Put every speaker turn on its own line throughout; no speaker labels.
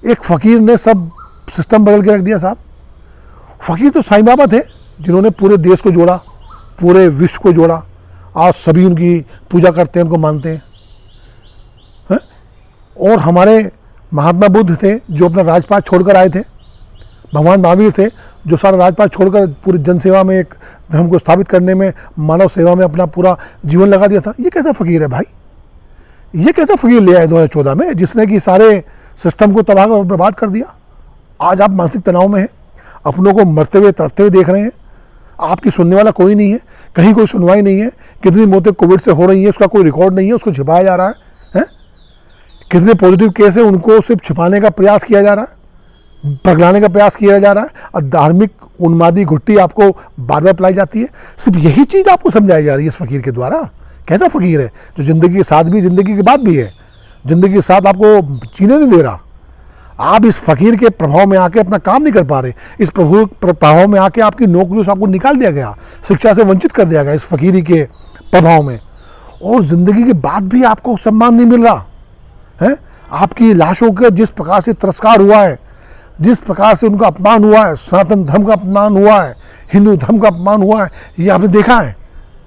एक फ़कीर ने सब सिस्टम बदल के रख दिया साहब। फ़कीर तो साईं बाबा थे जिन्होंने पूरे देश को जोड़ा, पूरे विश्व को जोड़ा। आज सभी उनकी पूजा करते हैं, उनको मानते हैं। और हमारे महात्मा बुद्ध थे जो अपना राजपाट छोड़कर आए थे। भगवान महावीर थे जो सारा राजपाट छोड़कर पूरी जनसेवा में, एक धर्म को स्थापित करने में, मानव सेवा में अपना पूरा जीवन लगा दिया था। ये कैसा फ़कीर है भाई? ये कैसा फ़कीर ले आए 2014 में जिसने कि सारे सिस्टम को तबाह और बर्बाद कर दिया? आज आप मानसिक तनाव में हैं, अपनों को मरते हुए तड़पते हुए देख रहे हैं। आपकी सुनने वाला कोई नहीं है, कहीं कोई सुनवाई नहीं है। कितनी मौतें कोविड से हो रही हैं उसका कोई रिकॉर्ड नहीं है, उसको छिपाया जा रहा है। कितने पॉजिटिव केस है उनको सिर्फ छिपाने का प्रयास किया जा रहा है, पगलाने का प्रयास किया जा रहा है। और धार्मिक उन्मादी घुट्टी आपको बार बार पिलाई जाती है। सिर्फ यही चीज़ आपको समझाई जा रही है इस फ़कीर के द्वारा। कैसा फ़कीर है जो ज़िंदगी के साथ भी, ज़िंदगी के बाद भी है, ज़िंदगी के साथ आपको जीने नहीं दे रहा। आप इस फ़कीर के प्रभाव में आके अपना काम नहीं कर पा रहे। इस प्रभाव में आके आपकी नौकरियों से आपको निकाल दिया गया, शिक्षा से वंचित कर दिया गया इस फ़कीरी के प्रभाव में। और ज़िंदगी के बाद भी आपको सम्मान नहीं मिल रहा है। आपकी लाशों का जिस प्रकार से तिरस्कार हुआ है, जिस प्रकार से उनका अपमान हुआ है, सनातन धर्म का अपमान हुआ है, हिंदू धर्म का अपमान हुआ है, ये आपने देखा है।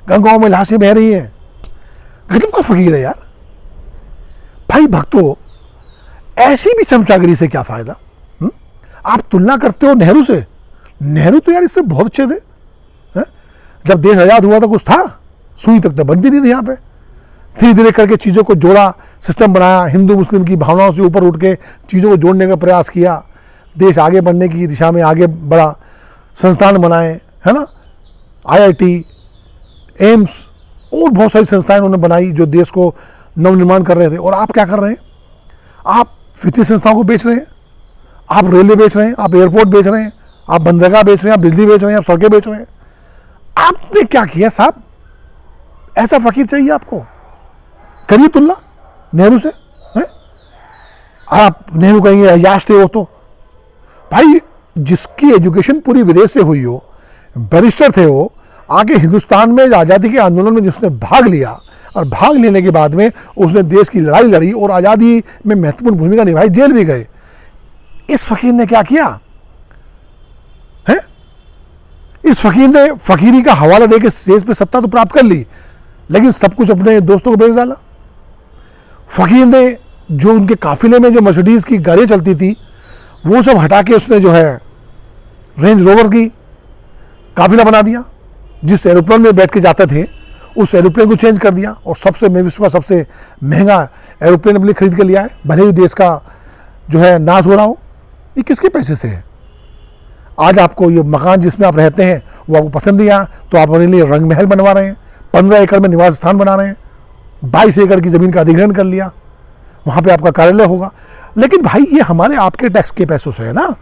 गंगाओं में लाशें बह रही हैं। गजब का फ़कीर है यार। भाई भक्तों, ऐसी भी चमचागिरी से क्या फ़ायदा? आप तुलना करते हो नेहरू से। नेहरू तो यार इससे बहुत अच्छे थे। जब देश आज़ाद हुआ तो कुछ था? सुई तक तो बनती नहीं थी यहाँ पे। धीरे धीरे करके चीज़ों को जोड़ा, सिस्टम बनाया, हिंदू मुस्लिम की भावनाओं से ऊपर उठ के चीज़ों को जोड़ने का प्रयास किया, देश आगे बढ़ने की दिशा में आगे बढ़ा, संस्थान बनाए, है ना, IIT, एम्स और बहुत सारी संस्थाएं उन्होंने बनाई जो देश को नवनिर्माण कर रहे थे। और आप क्या कर रहे हैं? आप वित्तीय संस्थाओं को बेच रहे हैं, आप रेलवे बेच रहे हैं, आप एयरपोर्ट बेच रहे हैं, आप बंदरगाह बेच रहे हैं, आप बिजली बेच रहे हैं, आप सड़कें बेच रहे हैं। आपने क्या किया साहब? ऐसा फ़कीर चाहिए आपको? करिए तुलना नेहरू से। है? आप नेहरू कहेंगे अयाश थे वो तो। भाई जिसकी एजुकेशन पूरी विदेश से हुई हो, बैरिस्टर थे वो, आके हिंदुस्तान में आज़ादी के आंदोलन में जिसने भाग लिया और भाग लेने के बाद में उसने देश की लड़ाई लड़ी और आज़ादी में महत्वपूर्ण भूमिका निभाई, जेल भी गए। इस फ़कीर ने क्या किया है? इस फ़कीर ने फ़कीरी का हवाला देकर देश पे सत्ता तो प्राप्त कर ली, लेकिन सब कुछ अपने दोस्तों को बेच डाला। फ़कीर ने जो उनके काफिले में जो मर्सिडीज़ की गाड़ियाँ चलती थी वो सब हटा के उसने जो है रेंज रोवर की काफिला बना दिया। जिस एरोप्लेन में बैठ के जाते थे उस एरोप्लेन को चेंज कर दिया और सबसे विश्व का सबसे महंगा एरोप्लेन अपने खरीद के लिया है, भले ही देश का जो है नाश हो रहा हो। ये किसके पैसे से है? आज आपको ये मकान जिसमें आप रहते हैं वो आपको पसंद नहीं आया तो आप अपने लिए रंग महल बनवा रहे हैं, 15 एकड़ में निवास स्थान बना रहे हैं, 22 एकड़ की ज़मीन का अधिग्रहण कर लिया, वहाँ पे आपका कार्यालय होगा। लेकिन भाई ये हमारे आपके टैक्स के पैसों से है ना,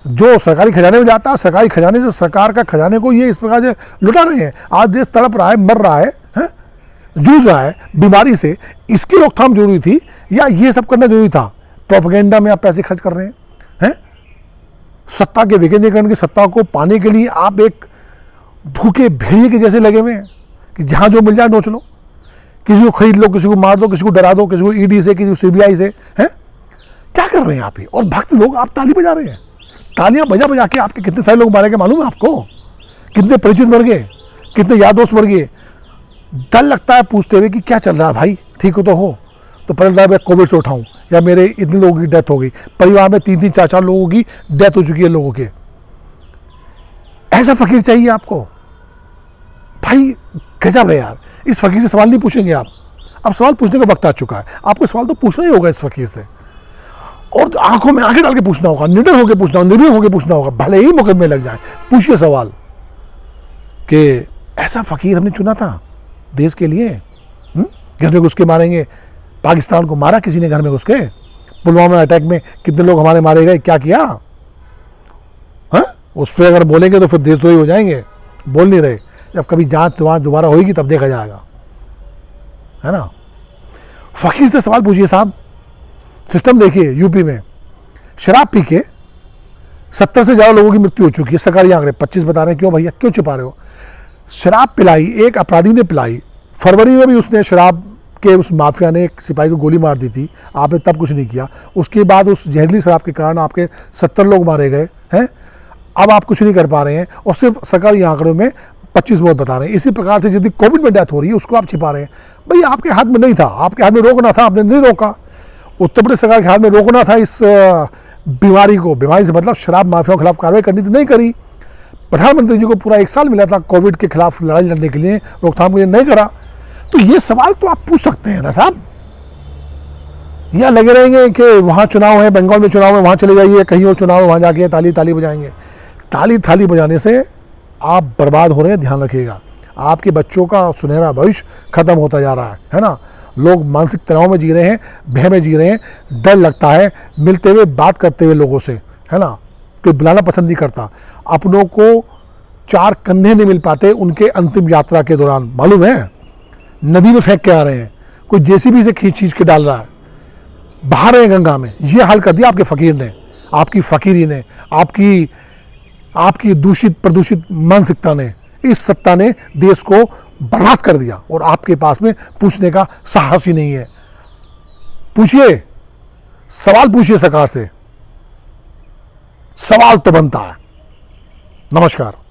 जो सरकारी खजाने में जाता है, सरकारी खजाने से सरकार का खजाने को ये इस प्रकार से लुटा रहे हैं। आज देश तड़प रहा है, मर रहा है, जूझ रहा है बीमारी से। इसकी रोकथाम जरूरी थी या ये सब करना जरूरी था? प्रोपेगेंडा में आप पैसे खर्च कर रहे हैं। सत्ता के विकेंद्रीकरण की सत्ता को पाने के लिए आप एक भूखे भेड़िए के जैसे लगे हुए हैं कि जहां जो मिल जाए नोच लो, किसी को खरीद लो, किसी को मार दो, किसी को डरा दो, किसी को ईडी से, किसी को सीबीआई से। हैं क्या कर रहे हैं आप? ही और भक्त लोग आप ताली बजा रहे हैं। तालियां बजा बजा के आपके कितने सारे लोग मारे गए मालूम है आपको? कितने परिचित मर गए, कितने यार दोस्त मर गए। डर लगता है पूछते हुए कि क्या चल रहा है भाई, ठीक हो तो पहले मैं कोविड से उठाऊं या मेरे इतने लोगों की डेथ हो गई, परिवार में 3-3 4-4 लोगों की डेथ हो चुकी है लोगों के। ऐसा फकीर चाहिए आपको? भाई गजब है यार। इस फकीर से सवाल नहीं पूछेंगे आप। अब सवाल पूछने का वक्त आ चुका है, आपको सवाल तो पूछना ही होगा इस फकीर से, और आंखों में आंखें डाल के पूछना होगा, निडर होकर पूछना होगा, निर्भय होकर पूछना होगा, भले ही मुकदमे लग जाए। पूछिए सवाल कि ऐसा फकीर हमने चुना था देश के लिए। घर में घुस के मारेंगे, पाकिस्तान को मारा किसी ने घर में घुस के, पुलवामा अटैक में कितने लोग हमारे मारे गए, क्या किया? उस पर अगर बोलेंगे तो फिर देशद्रोही हो जाएंगे, बोल नहीं रहे। जब कभी जांच दोबारा होगी तब देखा जाएगा, है ना। फकीर से सवाल पूछिए साहब। सिस्टम देखिए, यूपी में शराब पी के 70 से ज़्यादा लोगों की मृत्यु हो चुकी है। सरकारी आंकड़े 25 बता रहे हैं। क्यों भैया, क्यों छुपा रहे हो? शराब पिलाई, एक अपराधी ने पिलाई। फरवरी में भी उसने शराब आपके उस माफिया ने एक सिपाही को गोली मार दी थी, आपने तब कुछ नहीं किया। उसके बाद उस जहरीली शराब के कारण आपके 70 लोग मारे गए हैं। अब आप कुछ नहीं कर पा रहे हैं और सिर्फ सरकारी आंकड़ों में 25 मौत बता रहे हैं। इसी प्रकार से यदि कोविड में डेथ हो रही है उसको आप छिपा रहे हैं। भाई आपके हाथ में नहीं था, आपके हाथ में रोकना था, आपने नहीं रोका। उत्तर प्रदेश सरकार के हाथ में रोकना था इस बीमारी को। बीमारी से मतलब शराब माफियाओं के खिलाफ कार्रवाई करनी तो नहीं करी। प्रधानमंत्री जी को पूरा 1 साल मिला था कोविड के खिलाफ लड़ाई लड़ने के लिए, रोकथाम के लिए नहीं करा। तो ये सवाल तो आप पूछ सकते हैं ना साहब। या लगे रहेंगे कि वहाँ चुनाव है, बंगाल में चुनाव है, वहाँ चले जाइए, कहीं और चुनाव है, वहाँ जाके ताली ताली बजाएंगे। ताली थाली बजाने से आप बर्बाद हो रहे हैं, ध्यान रखिएगा। आपके बच्चों का सुनहरा भविष्य खत्म होता जा रहा है ना। लोग मानसिक तनाव में जी रहे हैं, भय में जी रहे हैं, डर लगता है मिलते हुए बात करते हुए लोगों से, है ना। कोई बुलाना पसंद नहीं करता। अपनों को 4 कंधे नहीं मिल पाते उनके अंतिम यात्रा के दौरान, मालूम है। नदी में फेंक के आ रहे हैं, कोई जेसीबी से खींच के डाल रहा है, बहा रहे हैं गंगा में। ये हाल कर दिया आपके फकीर ने, आपकी फकीरी ने, आपकी दूषित प्रदूषित मानसिकता ने, इस सत्ता ने देश को बर्बाद कर दिया। और आपके पास में पूछने का साहस ही नहीं है। पूछिए, सवाल पूछिए सरकार से, सवाल तो बनता है। नमस्कार।